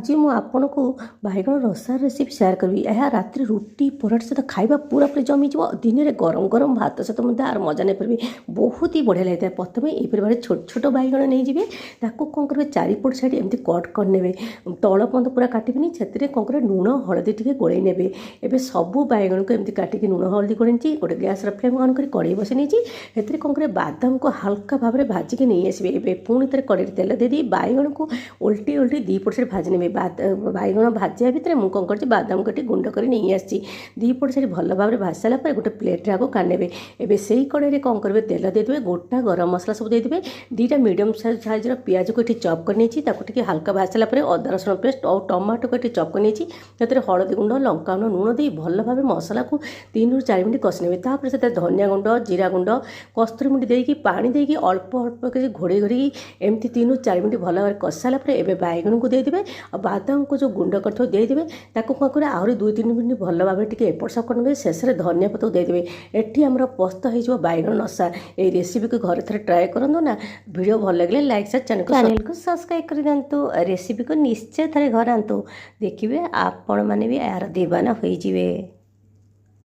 ଆଜି ମୁଁ ଆପଣଙ୍କୁ ବାଇଗଣ ରସାର ରେସିପି ସେୟାର କରିବି। ଏହା ରାତିରେ ରୁଟି ପରଟା ସହିତ ଖାଇବା ପୁରାପୁରି ଜମିଯିବ। ଦିନରେ ଗରମ ଗରମ ଭାତ ସହିତ ମଧ୍ୟ ଆର ମଜା ନେଇପାରିବେ। ବହୁତ ହି ବଢ଼ିଆ ଲାଗିଥାଏ। ପ୍ରଥମେ ଏହିପରି ଭାବରେ ଛୋଟ ଛୋଟ ବାଇଗଣ ନେଇଯିବେ। ତାକୁ କ'ଣ କରିବେ, ଚାରିପଟ ସାଇଡ଼୍ ଏମିତି କଟ୍ କରିନେବେ। ତଳ ପର୍ଯ୍ୟନ୍ତ ପୁରା କାଟିବେନି। ସେଥିରେ କ'ଣ କରିବେ, ଲୁଣ ହଳଦୀ ଟିକେ ଗୋଳେଇ ନେବେ। ଏବେ ସବୁ ବାଇଗଣକୁ ଏମିତି କାଟିକି ଲୁଣ ହଳଦୀ ଗୋଳେଇଛି। ଗୋଟେ ଗ୍ୟାସ୍ର ଫ୍ଲେମ୍ ଅନ୍ କରି କଡ଼େଇ ବସାଇ ନେଇଛି। ସେଥିରେ କ'ଣ କରିବେ, ବାଦାମକୁ ହାଲକା ଭାବରେ ଭାଜିକି ନେଇ ଆସିବେ। ଏବେ ପୁଣି ଥରେ କଡ଼େଇରେ ତେଲ ଦେଇଦେଇ ବାଇଗଣକୁ ଓଲଟି ଓଲଟି ଦୁଇ ପଟ ସାଇଡ଼୍ ଭାଜି ନେବେ। ବାଇଗଣ ଭାଜିବା ଭିତରେ ମୁଁ କ'ଣ କରିଛି, ବାଦାମକୁ ଟିକେ ଗୁଣ୍ଡ କରି ନେଇ ଆସିଛି। ଦୁଇ ପଟ ସାଇଡ଼୍ ଭଲ ଭାବରେ ଭାଜି ସାରିଲା ପରେ ଗୋଟେ ପ୍ଲେଟ୍ରେ ଆଗ କାଢ଼ିନେବେ। ଏବେ ସେଇ କଡ଼େଇରେ କ'ଣ କରିବେ, ତେଲ ଦେଇଦେବେ। ଗୋଟା ଗରମ ମସଲା ସବୁ ଦେଇଦେବେ। ଦୁଇଟା ମିଡ଼ିୟମ୍ ସାଇଜ୍ର ପିଆଜକୁ ଏଠି ଚପ୍ କରି ନେଇଛି। ତାକୁ ଟିକେ ହାଲକା ଭାଜି ସାରିଲା ପରେ ଅଦା ରସୁଣ ପେଷ୍ଟ ଆଉ ଟମାଟୋକୁ ଏଠି ଚପ୍ କରି ନେଇଛି। ସେଥିରେ ହଳଦୀ ଗୁଣ୍ଡ, ଲଙ୍କାଗୁଣ୍ଡ, ଲୁଣ ଦେଇ ଭଲ ଭାବେ ମସଲାକୁ 3ରୁ 4 ମିନିଟ୍ କଷି ନେବେ। ତାପରେ ସେଥିରେ ଧନିଆ ଗୁଣ୍ଡ, ଜିରା ଗୁଣ୍ଡ, କସ୍ତୁରୀ ମେଥି ଦେଇକି ପାଣି ଦେଇକି ଅଳ୍ପ ଅଳ୍ପ କରି ଘୋଡ଼େଇ ଘୋଡ଼େଇକି ଏମିତି 3ରୁ 4 ମିନିଟ୍ ଭଲ ଭାବରେ କଷି ସାରିଲା ପରେ ଏବେ ବାଇଗଣକୁ ଦେଇଦେବେ। ଆଉ ବାଦାମକୁ ଯେଉଁ ଗୁଣ୍ଡ କରିଥିବ ଦେଇଦେବେ। ତାକୁ କ'ଣ କରିବେ, ଆହୁରି 2-3 ମିନିଟ୍ ଭଲ ଭାବରେ ଟିକେ ଏପଟ ସେପଟ ନେବେ। ଶେଷରେ ଧନିଆ ପତ୍ର ଦେଇଦେବେ। ଏଠି ଆମର ପ୍ରସ୍ତୁତ ହେଇଯିବ ବାଇଗଣ ରସା। ଏହି ରେସିପିକୁ ଘରେ ଥରେ ଟ୍ରାଏ କରନ୍ତୁ ନା। ଭିଡ଼ିଓ ଭଲ ଲାଗିଲେ ଲାଇକ୍ ସେୟାର ଚ୍ୟାନେଲକୁ ସବସ୍କ୍ରାଇବ୍ କରିଦିଅନ୍ତୁ। ରେସିପିକୁ ନିଶ୍ଚୟ ଥରେ ଘରେ ଆଣନ୍ତୁ, ଦେଖିବେ ଆପଣମାନେ ବି ଏହାର ଦିବାନା ହୋଇଯିବେ।